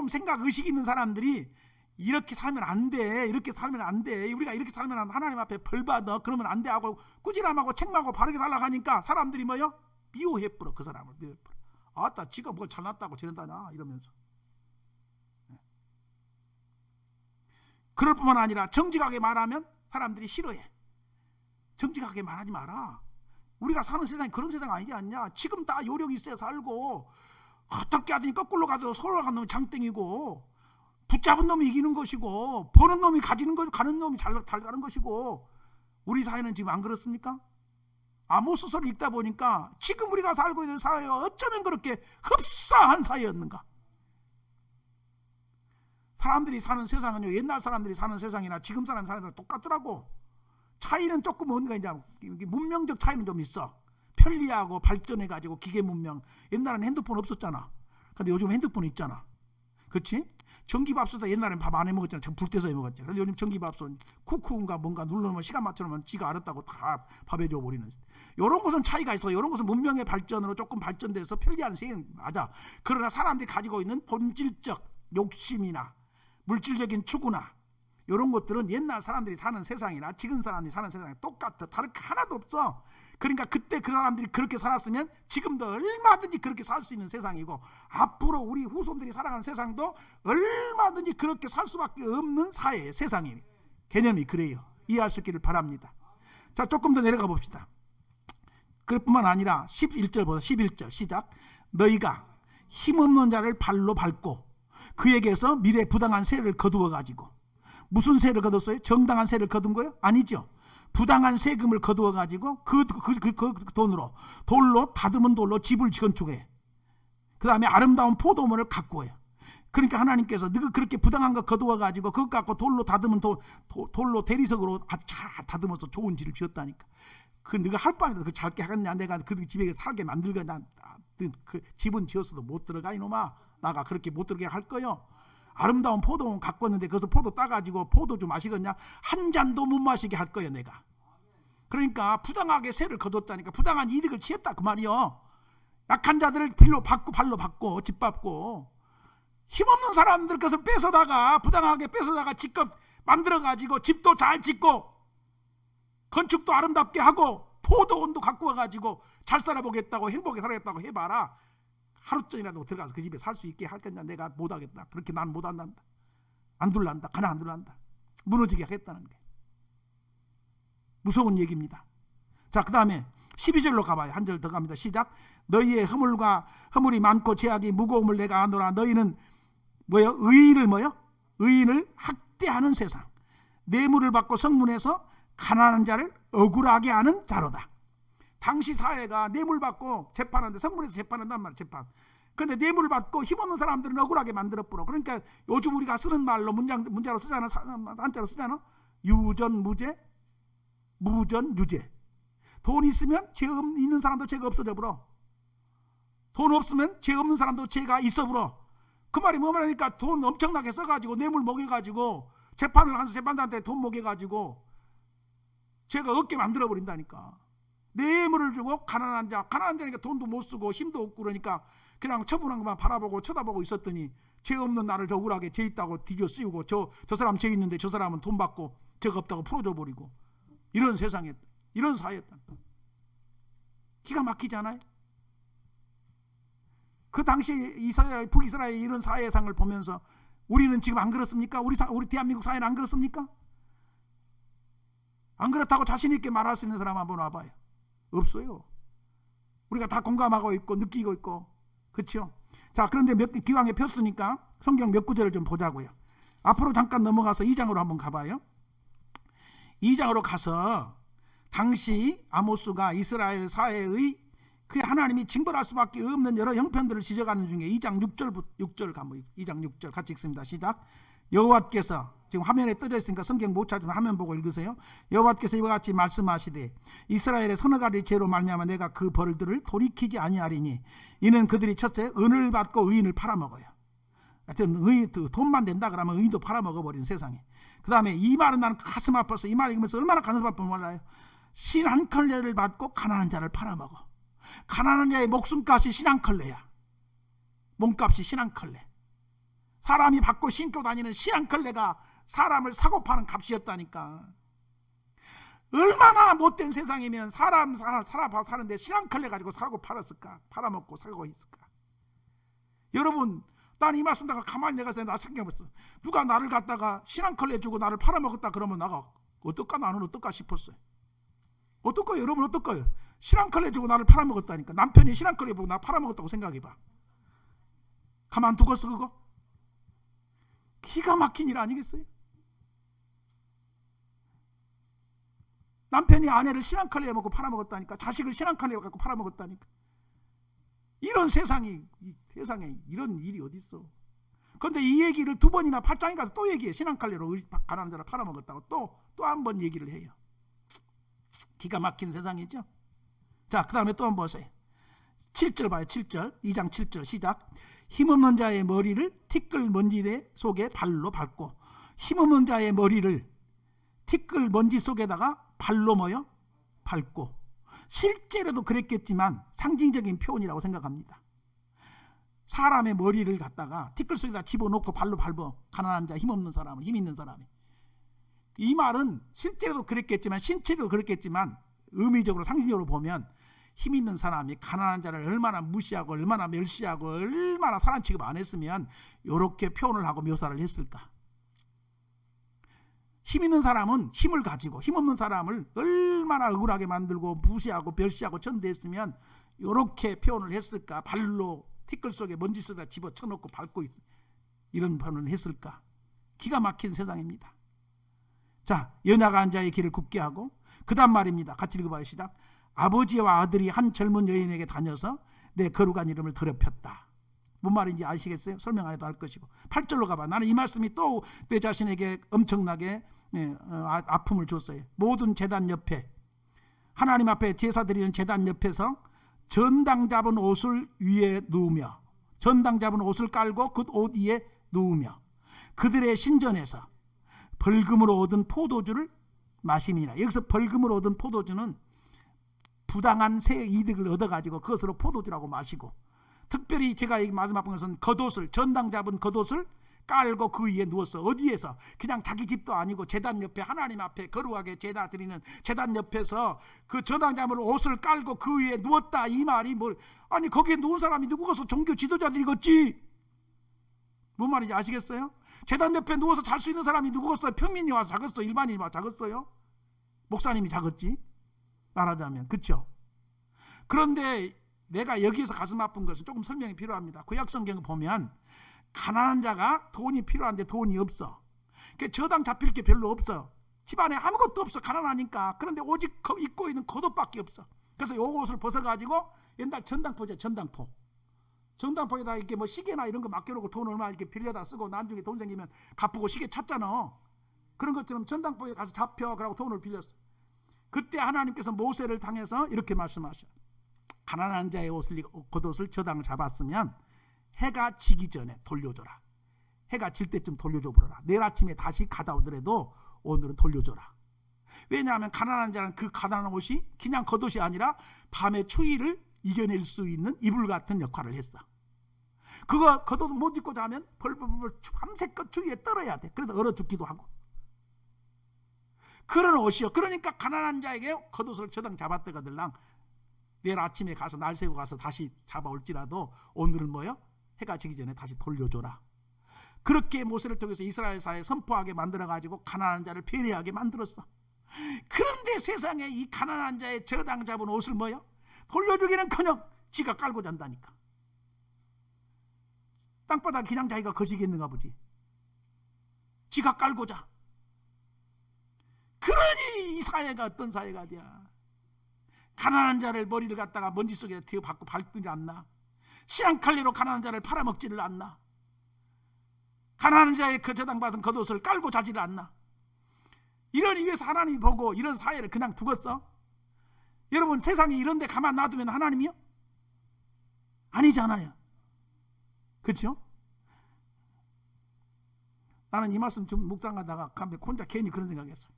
생각 의식 있는 사람들이 이렇게 살면 안 돼, 이렇게 살면 안 돼, 우리가 이렇게 살면 하나님 앞에 벌 받아, 그러면 안 돼 하고 꾸지람하고 책망하고 바르게 살라고 하니까 사람들이 뭐요? 미워해버려. 그 사람을 미워해버려. 아따 지가 뭘 잘났다고 저런다냐 이러면서. 그럴 뿐만 아니라 정직하게 말하면 사람들이 싫어해. 정직하게 말하지 마라. 우리가 사는 세상이 그런 세상 아니지 않냐. 지금 다 요령이 있어야 살고, 어떻게 하더니 거꾸로 가도 서로 가는 놈이 장땡이고, 붙잡은 놈이 이기는 것이고, 버는 놈이 가지는 거, 가는 놈이 잘 가는 것이고. 우리 사회는 지금 안 그렇습니까? 아모스서를 읽다 보니까 지금 우리가 살고 있는 사회와 어쩌면 그렇게 흡사한 사회였는가. 사람들이 사는 세상은요, 옛날 사람들이 사는 세상이나 지금 사람 사는 세상 똑같더라고. 차이는 조금 뭔가 이제 문명적 차이는 좀 있어. 편리하고 발전해가지고 기계 문명. 옛날에는 핸드폰 없었잖아. 근데 요즘 핸드폰 있잖아. 그렇지? 전기밥솥도 옛날엔 밥 안 해 먹었잖아. 불 떼서 해 먹었지. 근데 요즘 전기밥솥 쿠쿠인가 뭔가 눌러놓으면 시간 맞춰놓으면 지가 알았다고 다 밥 해줘 버리는. 이런 것은 차이가 있어. 이런 것은 문명의 발전으로 조금 발전돼서 편리한 세상 맞아. 그러나 사람들이 가지고 있는 본질적 욕심이나 물질적인 추구나 이런 것들은 옛날 사람들이 사는 세상이나 지금 사람들이 사는 세상이 똑같아. 다를 게 하나도 없어. 그러니까 그때 그 사람들이 그렇게 살았으면 지금도 얼마든지 그렇게 살 수 있는 세상이고, 앞으로 우리 후손들이 살아가는 세상도 얼마든지 그렇게 살 수밖에 없는 사회의 세상이 개념이 그래요. 이해할 수 있기를 바랍니다. 자, 조금 더 내려가 봅시다. 그뿐만 아니라 11절 보세요. 11절 시작. 너희가 힘없는 자를 발로 밟고 그에게서 미래 부당한 세를 거두어 가지고, 무슨 세를 거뒀어요? 정당한 세를 거둔 거예요? 아니죠. 부당한 세금을 거두어 가지고 그 돈으로 돌로 다듬은 돌로 집을 건축해. 그 다음에 아름다운 포도원을 가꾸어요. 그러니까 하나님께서 너가 그렇게 부당한 거 거두어 가지고 그것 갖고 돌로 다듬은 돌로 대리석으로 잘 다듬어서 좋은 집을 지었다니까. 그 네가 할 바에도 그 잘게 하겠냐? 내가 그 집에 살게 만들거나 그 집은 지었어도 못 들어가 이놈아. 나가 그렇게 못 들어가게 할 거요. 아름다운 포도원 가꿨는데 거기서 포도 따가지고 포도 좀 마시겠냐? 한 잔도 못 마시게 할 거예요 내가. 그러니까 부당하게 세를 거뒀다니까. 부당한 이득을 취했다 그 말이요. 약한 자들을 발로 받고 짓밟고, 힘없는 사람들 것을 뺏어다가 부당하게 뺏어다가 집값 만들어가지고 집도 잘 짓고 건축도 아름답게 하고 포도원도 갖고 와가지고 잘 살아보겠다고 행복하게 살아겠다고 해봐라. 하루쯤이라도 들어가서 그 집에 살 수 있게 할 거냐? 내가 못하겠다. 그렇게 난 못한다. 안 둘란다. 가나 안 둘란다. 무너지게 하겠다는 게 무서운 얘기입니다. 자, 그 다음에 12절로 가봐요. 한 절 더 갑니다. 시작. 너희의 허물이 많고 죄악이 무거움을 내가 아노라. 너희는 뭐요? 의인을 학대하는 세상, 뇌물을 받고 성문에서 가난한 자를 억울하게 하는 자로다. 당시 사회가 뇌물 받고 재판하는데, 성문에서 재판한단 말이야. 재판. 그런데 뇌물 받고 힘없는 사람들은 억울하게 만들어버려. 그러니까 요즘 우리가 쓰는 말로 문자로 쓰잖아. 한자로 쓰잖아. 유전무죄, 무전유죄. 돈 있으면 죄 있는 사람도 죄가 없어져 버려. 돈 없으면 죄 없는 사람도 죄가 있어 버려. 그 말이 뭐 말하니까 돈 엄청나게 써가지고 뇌물 먹여가지고 재판을 하면서 재판단한테 돈 먹여가지고 죄가 없게 만들어 버린다니까. 뇌물을 주고 가난한 자니까 돈도 못 쓰고 힘도 없고 그러니까 그냥 처분한 것만 바라보고 쳐다보고 있었더니 죄 없는 나를 저 억울하게 죄 있다고 뒤져 씌우고 저 사람 죄 있는데 저 사람은 돈 받고 죄가 없다고 풀어줘 버리고, 이런 세상에, 이런 사회였다. 기가 막히잖아요. 그 당시 북이스라엘 이런 사회상을 보면서 우리는 지금 안 그렇습니까? 우리 대한민국 사회는 안 그렇습니까? 안 그렇다고 자신 있게 말할 수 있는 사람 한번 와봐요. 없어요. 우리가 다 공감하고 있고 느끼고 있고, 그렇죠? 자, 그런데 기왕에 폈으니까 성경 몇 구절을 좀 보자고요. 앞으로 잠깐 넘어가서 2장으로 한번 가봐요. 2장으로 가서 당시 아모스가 이스라엘 사회의 그 하나님이 징벌할 수밖에 없는 여러 형편들을 지적하는 중에 2장 6절 가면 2장 6절 같이 읽습니다. 시작. 여호와께서, 지금 화면에 떠져 있으니까 성경 못 찾으면 화면 보고 읽으세요. 여호와께서 이와 같이 말씀하시되 이스라엘의 서너 가지 죄로 말미암아 내가 그 벌들을 돌이키지 아니하리니 이는 그들이 첫째 은을 받고 의인을 팔아먹어요. 하여튼 돈만 된다 그러면 의인도 팔아먹어버리는 세상에. 그 다음에 이 말은 나는 가슴 아파서 이 말 읽으면서 얼마나 가슴 아픈지 몰라요. 신 한 컬레를 받고 가난한 자를 팔아먹어. 가난한 자의 목숨값이 신 한 컬레야. 몸값이 신 한 컬레. 사람이 받고 신고 다니는 신 한 컬레가 사람을 사고 파는 값이었다니까. 얼마나 못된 세상이면 사람 사는데 신 한 컬레 가지고 사고 팔았을까? 팔아먹고 사고 있을까? 여러분, 난 이 말씀 다가 가만히 내가 생각해봤어. 누가 나를 갖다가 신 한 컬레 주고 나를 팔아먹었다 그러면 나가 어떨까? 나는 어떨까 싶었어요. 어떨까요? 여러분 어떨까요? 신 한 컬레 주고 나를 팔아먹었다니까. 남편이 신 한 컬레 보고 나 팔아먹었다고 생각해봐. 가만 두겠어 그거? 기가 막힌 일 아니겠어요? 남편이 아내를 신 한 컬레 먹고 팔아먹었다니까. 자식을 신 한 컬레 갖고 팔아먹었다니까. 이런 세상에 이런 일이 어디 있어? 그런데 이 얘기를 두 번이나 8장에 가서 또 얘기해. 신 한 컬레로 가난한 자를 팔아먹었다고 또 한 번 얘기를 해요. 기가 막힌 세상이죠. 자, 그 다음에 또 한번 보세요. 7절 봐요. 7절 2장 7절 시작. 힘없는 자의 머리를 티끌 먼지 속에 발로 밟고, 힘없는 자의 머리를 티끌 먼지 속에다가 발로 밟고. 실제로도 그랬겠지만 상징적인 표현이라고 생각합니다. 사람의 머리를 갖다가 티끌 속에다 집어넣고 발로 밟어. 가난한 자, 힘없는 사람은, 힘 있는 사람이. 이 말은 실제로도 그랬겠지만 신체도 그렇겠지만 의미적으로 상징적으로 보면 힘 있는 사람이 가난한 자를 얼마나 무시하고 얼마나 멸시하고 얼마나 사람 취급 안 했으면 이렇게 표현을 하고 묘사를 했을까. 힘 있는 사람은 힘을 가지고 힘 없는 사람을 얼마나 억울하게 만들고 무시하고 멸시하고 천대했으면 이렇게 표현을 했을까. 발로 티끌 속에 먼지 속에다 집어쳐놓고 밟고 이런 표현을 했을까. 기가 막힌 세상입니다. 자, 연약한 자의 길을 굳게 하고 그 다음 말입니다. 같이 읽어봐요. 시작. 아버지와 아들이 한 젊은 여인에게 다녀서 내 거룩한 이름을 더럽혔다. 뭔 말인지 아시겠어요? 설명 안 해도 알 것이고. 8절로 가봐. 나는 이 말씀이 또 내 자신에게 엄청나게 아픔을 줬어요. 모든 제단 옆에 하나님 앞에 제사 드리는 제단 옆에서 전당 잡은 옷을 위에 누우며 전당 잡은 옷을 깔고 그 옷 위에 누우며 그들의 신전에서 벌금으로 얻은 포도주를 마심이라. 여기서 벌금으로 얻은 포도주는 부당한 새 이득을 얻어가지고 그것으로 포도주라고 마시고, 특별히 제가 마지막 본 것은 겉옷을, 전당 잡은 겉옷을 깔고 그 위에 누웠어. 어디에서? 그냥 자기 집도 아니고 제단 옆에 하나님 앞에 거룩하게 제사 드리는 제단 옆에서 그 전당 잡은 옷을 깔고 그 위에 누웠다. 이 말이 뭘? 아니 거기에 누운 사람이 누구겠어? 종교 지도자들이겠지. 뭔 말인지 아시겠어요? 제단 옆에 누워서 잘 수 있는 사람이 누구겠어요? 평민이 와서 자겠어? 일반인이 와서 자겠어요? 목사님이 자겠지? 말하자면. 그렇죠? 그런데 내가 여기에서 가슴 아픈 것은 조금 설명이 필요합니다. 구약성경을 보면 가난한 자가 돈이 필요한데 돈이 없어. 저당 잡힐 게 별로 없어. 집안에 아무것도 없어. 가난하니까. 그런데 오직 입고 있는 겉옷밖에 없어. 그래서 요 옷을 벗어가지고 옛날 전당포죠. 전당포. 전당포에다 이렇게 뭐 시계나 이런 거 맡겨놓고 돈 얼마 이렇게 빌려다 쓰고 나중에 돈 생기면 갚고 시계 찾잖아. 그런 것처럼 전당포에 가서 잡혀. 그러고 돈을 빌렸어. 그때 하나님께서 모세를 당해서 이렇게 말씀하셔. 가난한 자의 옷을, 겉옷을 저당을 잡았으면 해가 지기 전에 돌려줘라. 해가 질 때쯤 돌려줘 버려라. 내일 아침에 다시 가다 오더라도 오늘은 돌려줘라. 왜냐하면 가난한 자는 그 가난한 옷이 그냥 겉옷이 아니라 밤의 추위를 이겨낼 수 있는 이불 같은 역할을 했어. 그거 겉옷 못 입고 자면 벌벌벌 밤새껏 추위에 떨어야 돼. 그래서 얼어 죽기도 하고. 그런 옷이요. 그러니까 가난한 자에게 겉옷을 저당 잡았다가들랑 내일 아침에 가서 날 새고 가서 다시 잡아올지라도 오늘은 뭐요? 해가 지기 전에 다시 돌려줘라. 그렇게 모세를 통해서 이스라엘 사회에 선포하게 만들어가지고 가난한 자를 배려하게 만들었어. 그런데 세상에 이 가난한 자의 저당 잡은 옷을 뭐요? 돌려주기는커녕 지가 깔고 잔다니까. 땅바닥 그냥 자기가 거시겠는가 보지. 지가 깔고 자. 그러니 이 사회가 어떤 사회가 돼야. 가난한 자를 머리를 갖다가 먼지 속에 튀어 받고 밟지 않나. 시랑칼리로 가난한 자를 팔아먹지를 않나. 가난한 자의 그 저당받은 겉옷을 깔고 자지를 않나. 이런 위해서 하나님이 보고 이런 사회를 그냥 두겠어? 여러분 세상에 이런 데 가만 놔두면 하나님이요? 아니잖아요. 그렇죠? 나는 이 말씀 좀 묵상하다가 혼자 괜히 그런 생각했어.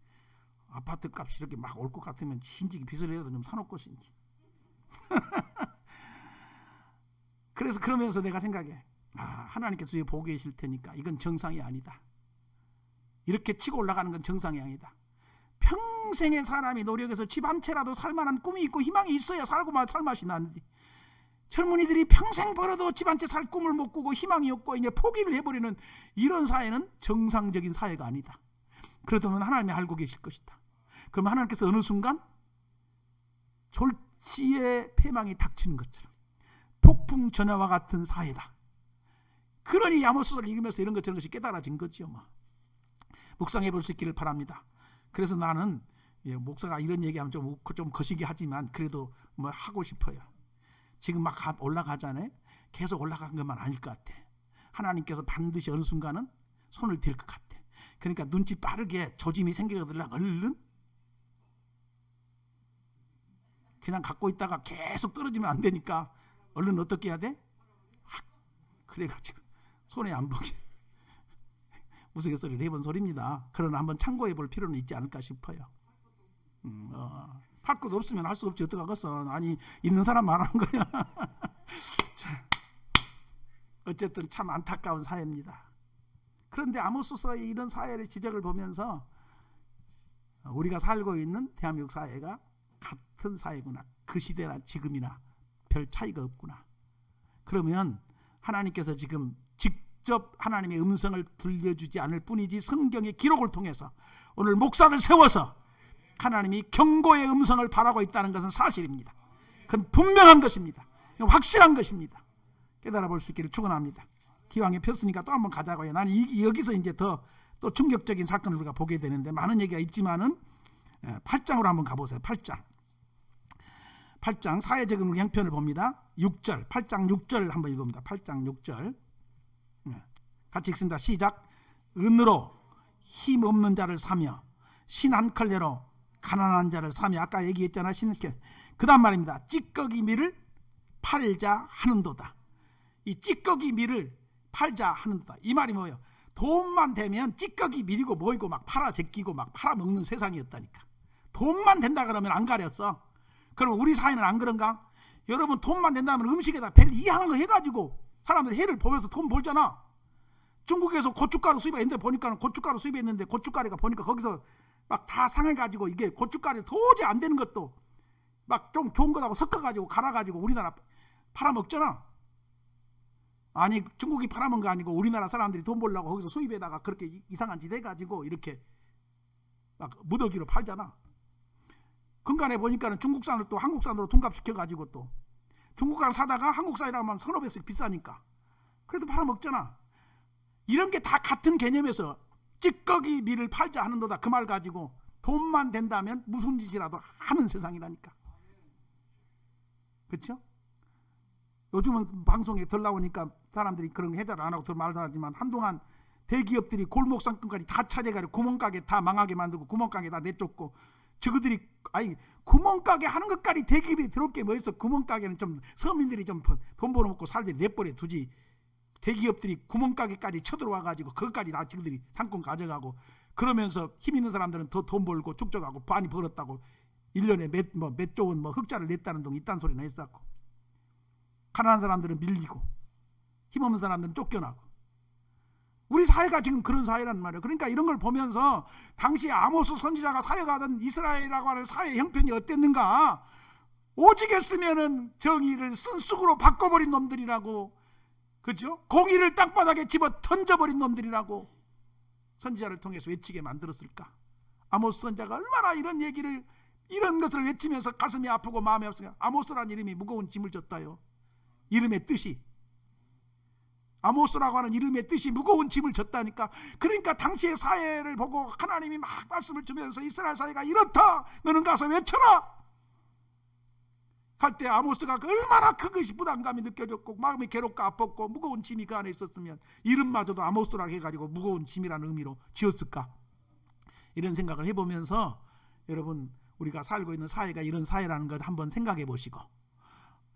아파트 값이 이렇게 막 올 것 같으면 신지기 빚을 좀 사놓고 신지. 그래서 그러면서 내가 생각해. 하나님께서 여기 보고 계실 테니까 이건 정상이 아니다. 이렇게 치고 올라가는 건 정상이 아니다. 평생의 사람이 노력해서 집 한 채라도 살만한 꿈이 있고 희망이 있어야 살고만 살맛이 나는데 젊은이들이 평생 벌어도 집 한 채 살 꿈을 못 꾸고 희망이 없고 이제 포기를 해버리는 이런 사회는 정상적인 사회가 아니다. 그렇다면 하나님이 알고 계실 것이다. 그러면 하나님께서 어느 순간 졸지의 패망이 닥치는 것처럼 폭풍 전야와 같은 사회다. 그러니 아모스를 읽으면서 이런 것 저런 것이 깨달아진 거죠. 묵상해 볼 수 있기를 바랍니다. 그래서 나는 목사가 이런 얘기하면 좀 거시기 하지만 그래도 뭐 하고 싶어요. 지금 막 올라가잖아요. 계속 올라간 것만 아닐 것 같아. 하나님께서 반드시 어느 순간은 손을 댈 것 같아. 그러니까 눈치 빠르게 조짐이 생기거든요. 얼른 그냥 갖고 있다가 계속 떨어지면 안 되니까 얼른 어떻게 해야 돼? 확 그래가지고 손에 안 보게 우스갯소리를 해본 소리입니다. 그러나 한번 참고해 볼 필요는 있지 않을까 싶어요. 할 것 없으면 할 수 없지 어떡하겠어. 아니 있는 사람 말하는 거야. 자, 어쨌든 참 안타까운 사회입니다. 그런데 아모스서의 이런 사회의 지적을 보면서 우리가 살고 있는 대한민국 사회가 같은 사회구나. 그 시대나 지금이나 별 차이가 없구나. 그러면 하나님께서 지금 직접 하나님의 음성을 들려주지 않을 뿐이지 성경의 기록을 통해서 오늘 목사를 세워서 하나님이 경고의 음성을 바라고 있다는 것은 사실입니다. 그건 분명한 것입니다. 확실한 것입니다. 깨달아 볼 수 있기를 축원합니다. 기왕에 폈으니까 또 한번 가자고요. 나는 여기서 이제 더 또 충격적인 사건을 우리가 보게 되는데 많은 얘기가 있지만은 8장으로 한번 가보세요. 8장 사회적인 형편을 봅니다. 6절 8장 6절 한번 읽어봅니다. 8장 6절 같이 읽습니다. 시작. 은으로 힘 없는 자를 사며 신 한 컬레로 가난한 자를 사며 아까 얘기했잖아. 그 다음 말입니다. 찌꺼기 밀을 팔자 하는도다. 이 찌꺼기 밀을 팔자 하는도다. 이 말이 뭐예요? 돈만 되면 찌꺼기 밀이고 뭐이고 막 팔아 제끼고 막 팔아먹는 세상이었다니까. 돈만 된다 그러면 안 가렸어. 그럼 우리 사회는 안 그런가? 여러분 돈만 된다면 음식에다 별 이상한 거 해가지고 사람들이 해를 보면서 돈 벌잖아. 중국에서 고춧가루 수입했는데 보니까 고춧가루 수입했는데 고춧가루가 보니까 거기서 막 다 상해가지고 이게 고춧가루 도저히 안 되는 것도 막 좀 좋은 거하고 섞어가지고 갈아가지고 우리나라 팔아먹잖아. 아니 중국이 팔아먹은 거 아니고 우리나라 사람들이 돈 벌려고 거기서 수입에다가 그렇게 이상한 짓 해가지고 이렇게 막 무더기로 팔잖아. 근간에 보니까는 중국산을 또 한국산으로 둔갑시켜가지고 또 중국산 사다가 한국산이라고 하면 서너 배씩 비싸니까 그래도 팔아먹잖아. 이런 게 다 같은 개념에서 찌꺼기 밀을 팔자 하는도다. 그 말 가지고 돈만 된다면 무슨 짓이라도 하는 세상이라니까. 그렇죠? 요즘은 방송에 덜 나오니까 사람들이 그런 해결 안 하고 덜 말도 하지만 한동안 대기업들이 골목 상권까지 다 차지해가지고 구멍가게 다 망하게 만들고 구멍가게 다 내쫓고 저그들이 아니 구멍가게 하는 것까지 대기업이 들어올 게 뭐 있어. 구멍가게는 좀 서민들이 좀 돈 벌어먹고 살때 내버려 두지. 대기업들이 구멍가게까지 쳐들어와가지고 그것까지 다 저그들이 상권 가져가고 그러면서 힘 있는 사람들은 더 돈 벌고 축적하고 많이 벌었다고 1년에 몇 조 원 흑자를 냈다는 둥 이딴 소리나 했었고 가난한 사람들은 밀리고 힘없는 사람들은 쫓겨나고 우리 사회가 지금 그런 사회란 말이에요. 그러니까 이런 걸 보면서 당시 아모스 선지자가 사역하던 이스라엘이라고 하는 사회 형편이 어땠는가. 오직 했으면은 정의를 쓴쑥으로 바꿔버린 놈들이라고. 그죠? 공의를 땅바닥에 집어 던져버린 놈들이라고 선지자를 통해서 외치게 만들었을까. 아모스 선지자가 얼마나 이런 것을 외치면서 가슴이 아프고 마음이 아프니까. 아모스라는 이름이 무거운 짐을 졌다요. 이름의 뜻이 아모스라고 하는 이름의 뜻이 무거운 짐을 졌다니까. 그러니까 당시의 사회를 보고 하나님이 막 말씀을 주면서 이스라엘 사회가 이렇다. 너는 가서 외쳐라. 할 때 아모스가 얼마나 그것이 부담감이 느껴졌고 마음이 괴롭고 아팠고 무거운 짐이 그 안에 있었으면 이름마저도 아모스라고 해가지고 무거운 짐이라는 의미로 지었을까. 이런 생각을 해보면서 여러분 우리가 살고 있는 사회가 이런 사회라는 걸 한번 생각해 보시고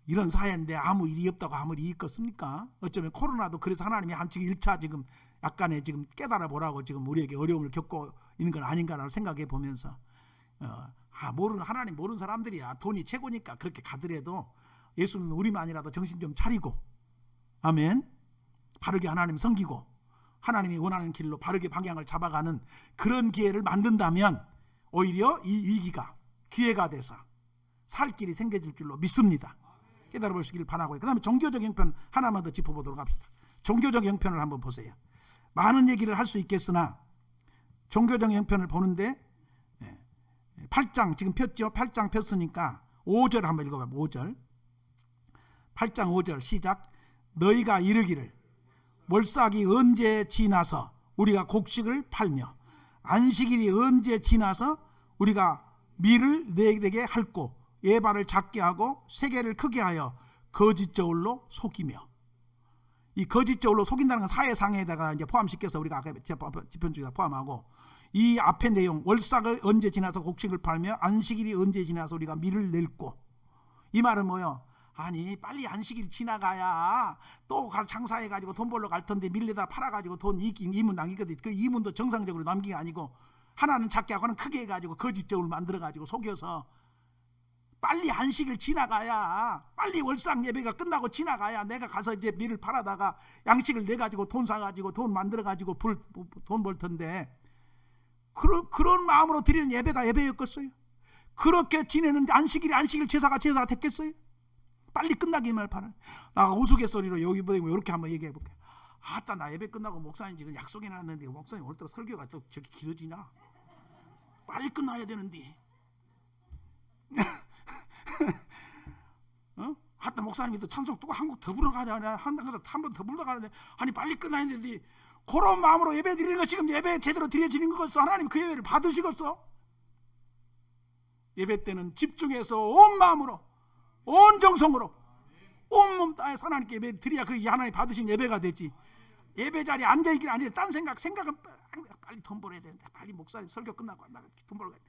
이런 사회인데 아무 일이 없다고 아무리 있겠습니까? 어쩌면 코로나도 그래서 하나님이 한층 1차 지금 약간의 지금 깨달아 보라고 지금 우리에게 어려움을 겪고 있는 건 아닌가라고 생각해 보면서 하나님 모르는 사람들이야. 돈이 최고니까 그렇게 가더라도 예수는 우리만이라도 정신 좀 차리고 아멘. 바르게 하나님 섬기고 하나님이 원하는 길로 바르게 방향을 잡아가는 그런 기회를 만든다면 오히려 이 위기가 기회가 돼서 살 길이 생겨질 줄로 믿습니다. 깨달아 보시길 바라고요. 그 다음에 종교적 형편 하나만 더 짚어보도록 합시다. 종교적 형편을 한번 보세요. 많은 얘기를 할 수 있겠으나 종교적 형편을 보는데 8장 지금 폈죠. 8장 폈으니까 5절 한번 읽어봐요. 5절 8장 5절 시작. 너희가 이르기를 월삭이 언제 지나서 우리가 곡식을 팔며 안식일이 언제 지나서 우리가 밀을 내게 할고 예발을 작게 하고 세계를 크게 하여 거짓 저울로 속이며. 이 거짓 저울로 속인다는 건 사회상에다가 이제 포함시켜서 우리가 아까 지편주의다 포함하고 이 앞에 내용 월삭을 언제 지나서 곡식을 팔며 안식일이 언제 지나서 우리가 밀을 낼고. 이 말은 뭐요? 아니 빨리 안식일 지나가야 또 장사해가지고 돈 벌러 갈 텐데 밀려다 팔아가지고 돈 이문 남기거든. 그 이문도 정상적으로 남긴 게 아니고 하나는 작게 하고 하나는 크게 해가지고 거짓 저울 만들어가지고 속여서 빨리 안식일 지나가야 빨리 월삭 예배가 끝나고 지나가야 내가 가서 이제 밀을 팔아다가 양식을 내가지고 돈 사가지고 돈 만들어가지고 돈 벌 텐데 그런 마음으로 드리는 예배가 예배였겠어요? 그렇게 지내는데 안식일 제사가 됐겠어요? 빨리 끝나기만 바라. 나 우스갯소리로 여기 보면 이렇게 한번 얘기해 볼게요. 아따, 나 예배 끝나고 목사님 지금 약속해 놨는데 목사님 올 때 설교가 또 저기 길어지나? 빨리 끝나야 되는데. 아따, 목사님이 또 찬송 또 한 곡 더 부르러 가자. 한 번 더 부르러 가는데 아니 빨리 끝나야 되는데. 그런 마음으로 예배 드리는 거 지금 예배 제대로 드려지는 거겠어? 하나님 그 예배를 받으시겠어? 예배 때는 집중해서 온 마음으로, 온 정성으로, 온몸 다해서 하나님께 예배 드려야 그 하나님 받으신 예배가 되지. 예배 자리에 앉아있기는 아니지. 딴 생각은 빨리 돈 벌어야 되는데, 빨리 목사님 설교 끝나고 돈 벌어야 돼.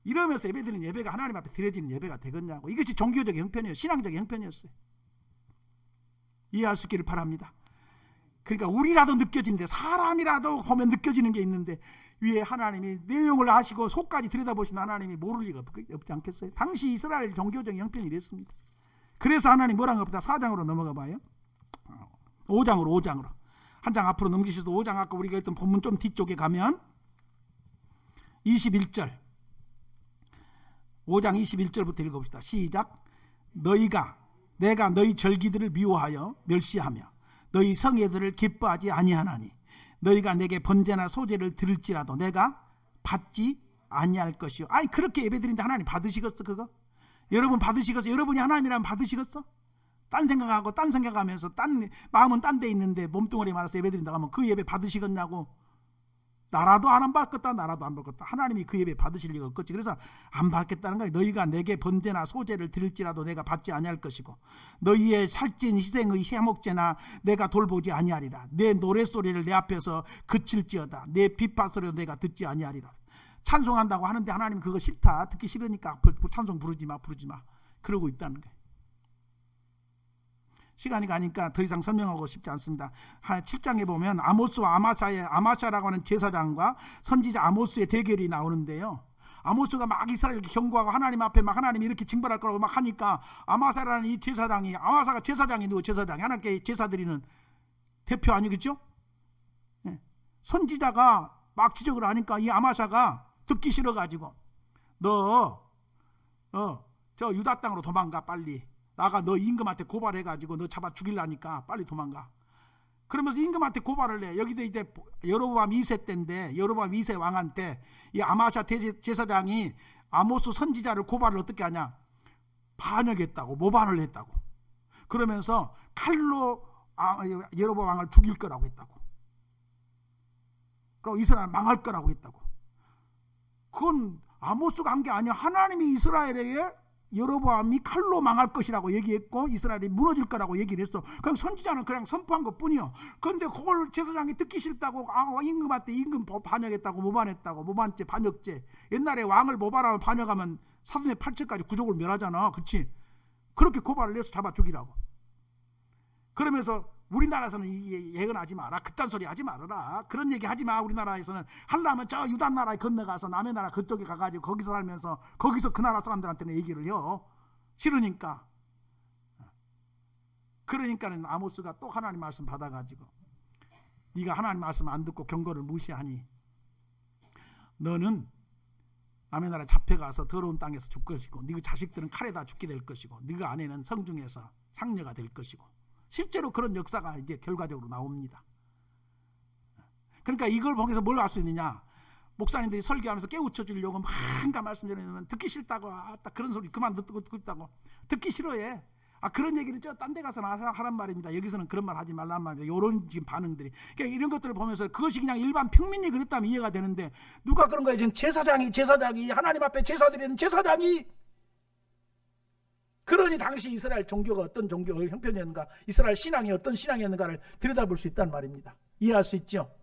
이러면서 예배 드리는 예배가 하나님 앞에 드려지는 예배가 되겠냐고. 이것이 종교적인 형편이에요. 신앙적인 형편이었어요. 이해할 수 있기를 바랍니다. 그러니까 우리라도 느껴지는데, 사람이라도 보면 느껴지는 게 있는데, 위에 하나님이 내용을 아시고 속까지 들여다보신 하나님이 모를 리가 없지 않겠어요? 당시 이스라엘 종교적인 형편이 이랬습니다. 그래서 하나님 뭐라는 것보다 4장으로 넘어가 봐요. 5장으로 한 장 앞으로 넘기셔서 5장 아까 우리가 했던 본문 좀 뒤쪽에 가면 21절, 5장 21절부터 읽어봅시다. 시작. 내가 너희 절기들을 미워하여 멸시하며 너희 성회들을 기뻐하지 아니하나니 너희가 내게 번제나 소제를 드릴지라도 내가 받지 아니할 것이요. 아니, 그렇게 예배드리는데 하나님 받으시겠어? 그거 여러분 받으시겠어? 여러분이 하나님이라면 받으시겠어? 딴 생각하면서 마음은 딴 데 있는데 몸뚱아리 말아서 예배드린다고 하면 그 예배 받으시겠냐고. 나라도 안 받겠다. 하나님이 그 예배 받으실 리가 없겠지. 그래서 안 받겠다는 거야. 너희가 내게 번제나 소제를 드릴지라도 내가 받지 아니할 것이고 너희의 살찐 희생의 해목제나 내가 돌보지 아니하리라. 내 노랫소리를 내 앞에서 그칠지어다. 내 비파소리도 내가 듣지 아니하리라. 찬송한다고 하는데 하나님 그거 싫다. 듣기 싫으니까 찬송 부르지 마. 그러고 있다는 거예요. 시간이 가니까 더 이상 설명하고 싶지 않습니다. 7장에 보면 아모스와 아마샤라고 하는 제사장과 선지자 아모스의 대결이 나오는데요. 아모스가 막 이스라엘 경고하고 하나님 앞에 막 하나님이 이렇게 징벌할 거라고 막 하니까 아마사라는 이 제사장이, 아마사가 제사장이 누구? 제사장이 하나님께 제사드리는 대표 아니겠죠? 네. 선지자가 막 지적을 하니까 이 아마샤가 듣기 싫어가지고 너 저 유다 땅으로 도망가. 빨리 나가. 너 임금한테 고발해가지고 너 잡아 죽이려니까 빨리 도망가. 그러면서 임금한테 고발을 해. 여기도 이제 여로보암 2세 때인데, 여로보암 2세 왕한 때 이 아마샤 제사장이 아모스 선지자를 고발을 어떻게 하냐? 반역했다고, 모반을 했다고. 그러면서 칼로 여로보암 왕을 죽일 거라고 했다고. 그리고 이스라엘 망할 거라고 했다고. 그건 아모스가 한 게 아니야. 하나님이 이스라엘에게 여로보암이 칼로 망할 것이라고 얘기했고 이스라엘이 무너질 거라고 얘기를 했어. 그냥 선지자는 그냥 선포한 것뿐이요. 그런데 그걸 제사장이 듣기 싫다고 임금한테 임금 반역했다고, 모반죄, 반역죄. 옛날에 왕을 모반하면 반역하면 사돈의 8첩까지 구족을 멸하잖아. 그렇지? 그렇게 고발을 해서 잡아 죽이라고. 그러면서 우리나라에서는 이 예언하지 마라. 그딴 소리 하지 말아라. 그런 얘기 하지 마. 우리나라에서는 하려면 저 유다 나라에 건너가서 남의 나라 그쪽에 가가지고 거기서 살면서 거기서 그 나라 사람들한테는 얘기를 해요. 싫으니까. 그러니까는 아모스가 또 하나님 말씀 받아가지고 네가 하나님 말씀 안 듣고 경고를 무시하니 너는 남의 나라 잡혀가서 더러운 땅에서 죽을 것이고 네가 자식들은 칼에 다 죽게 될 것이고 네가 아내는 성중에서 상녀가 될 것이고. 실제로 그런 역사가 이제 결과적으로 나옵니다. 그러니까 이걸 보면서 뭘 알 수 있느냐? 목사님들이 설교하면서 깨우쳐 주려고 뭔가 말씀드리면 듣기 싫다고, 그런 소리 그만 듣고 있다고. 듣기 싫어해. 그런 얘기는 저 딴 데 가서 하란 말입니다. 여기서는 그런 말 하지 말란 말입니다. 이런 지금 반응들이. 그러니까 이런 것들을 보면서 그것이 그냥 일반 평민이 그랬다면 이해가 되는데 누가 그런 거예요? 지금 제사장이 하나님 앞에 제사드리는 제사장이. 그러니 당시 이스라엘 종교가 어떤 종교 형편이었는가, 이스라엘 신앙이 어떤 신앙이었는가를 들여다볼 수 있다는 말입니다. 이해할 수 있죠?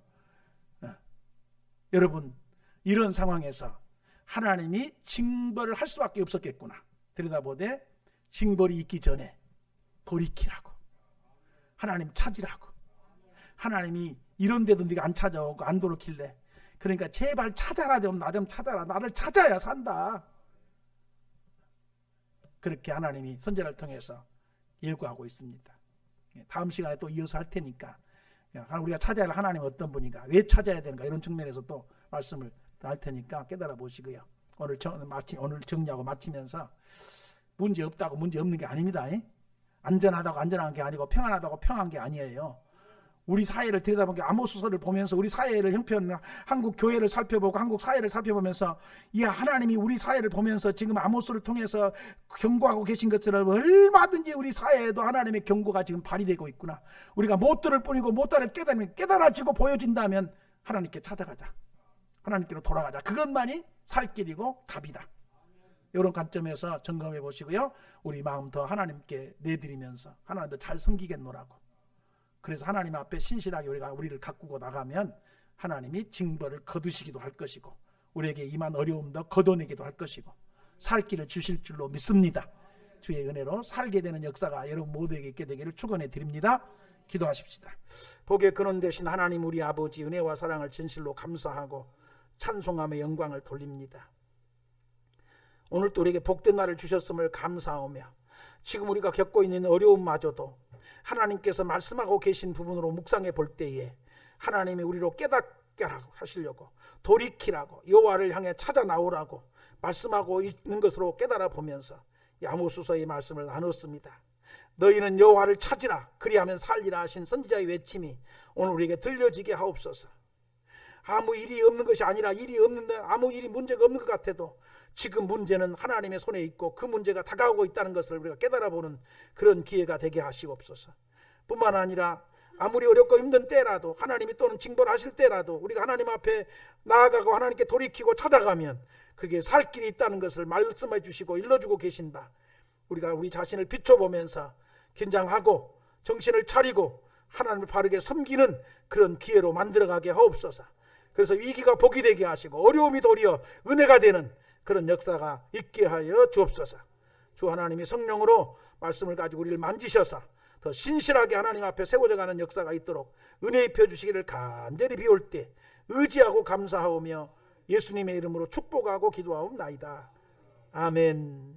여러분, 이런 상황에서 하나님이 징벌을 할 수밖에 없었겠구나. 들여다보되 징벌이 있기 전에 돌이키라고, 하나님 찾으라고. 하나님이 이런 데도 네가 안 찾아오고 안 돌이킬래. 그러니까 제발 찾아라. 나 좀 찾아라. 나를 찾아야 산다. 그렇게 하나님이 선지자를 통해서 예고하고 있습니다. 다음 시간에 또 이어서 할 테니까 우리가 찾아야 할 하나님은 어떤 분인가, 왜 찾아야 되는가, 이런 측면에서 또 말씀을 할 테니까 깨달아 보시고요. 오늘 정리하고 마치면서 문제 없다고 문제 없는 게 아닙니다. 안전하다고 안전한 게 아니고 평안하다고 평안한 게 아니에요. 우리 사회를 들여다보면 아모스서를 보면서 우리 사회를 형편, 한국 교회를 살펴보고 한국 사회를 살펴보면서 하나님이 우리 사회를 보면서 지금 아모스를 통해서 경고하고 계신 것처럼 얼마든지 우리 사회에도 하나님의 경고가 지금 발휘되고 있구나. 우리가 못 들을 뿐이고 못 따를 깨달아지고 보여진다면 하나님께 찾아가자. 하나님께로 돌아가자. 그것만이 살 길이고 답이다. 이런 관점에서 점검해 보시고요. 우리 마음 더 하나님께 내드리면서 하나님 더 잘 섬기겠노라고. 그래서 하나님 앞에 신실하게 우리를 가꾸고 나가면 하나님이 징벌을 거두시기도 할 것이고 우리에게 임한 어려움도 걷어내기도 할 것이고 살 길을 주실 줄로 믿습니다. 주의 은혜로 살게 되는 역사가 여러분 모두에게 있게 되기를 축원해 드립니다. 기도하십시다. 복의 근원 되신 하나님 우리 아버지 은혜와 사랑을 진실로 감사하고 찬송함의 영광을 돌립니다. 오늘 또 우리에게 복된 날을 주셨음을 감사하며 지금 우리가 겪고 있는 어려움마저도 하나님께서 말씀하고 계신 부분으로 묵상해 볼 때에 하나님이 우리로 깨닫게 하시려고 돌이키라고 여호와를 향해 찾아 나오라고 말씀하고 있는 것으로 깨달아 보면서 아모스서의 말씀을 나눴습니다. 너희는 여호와를 찾으라 그리하면 살리라 하신 선지자의 외침이 오늘 우리에게 들려지게 하옵소서. 아무 일이 없는 것이 아니라 일이 없는데 아무 일이 문제가 없는 것 같아도 지금 문제는 하나님의 손에 있고 그 문제가 다가오고 있다는 것을 우리가 깨달아보는 그런 기회가 되게 하시옵소서. 뿐만 아니라 아무리 어렵고 힘든 때라도 하나님이 또는 징벌하실 때라도 우리가 하나님 앞에 나아가고 하나님께 돌이키고 찾아가면 그게 살 길이 있다는 것을 말씀해 주시고 일러주고 계신다. 우리가 우리 자신을 비춰보면서 긴장하고 정신을 차리고 하나님을 바르게 섬기는 그런 기회로 만들어가게 하옵소서. 그래서 위기가 복이 되게 하시고 어려움이 도리어 은혜가 되는 그런 역사가 있게 하여 주옵소서. 주 하나님이 성령으로 말씀을 가지고 우리를 만지셔서 더 신실하게 하나님 앞에 세워져 가는 역사가 있도록 은혜 입혀 주시기를 간절히 비올 때 의지하고 감사하오며 예수님의 이름으로 축복하고 기도하옵나이다. 아멘.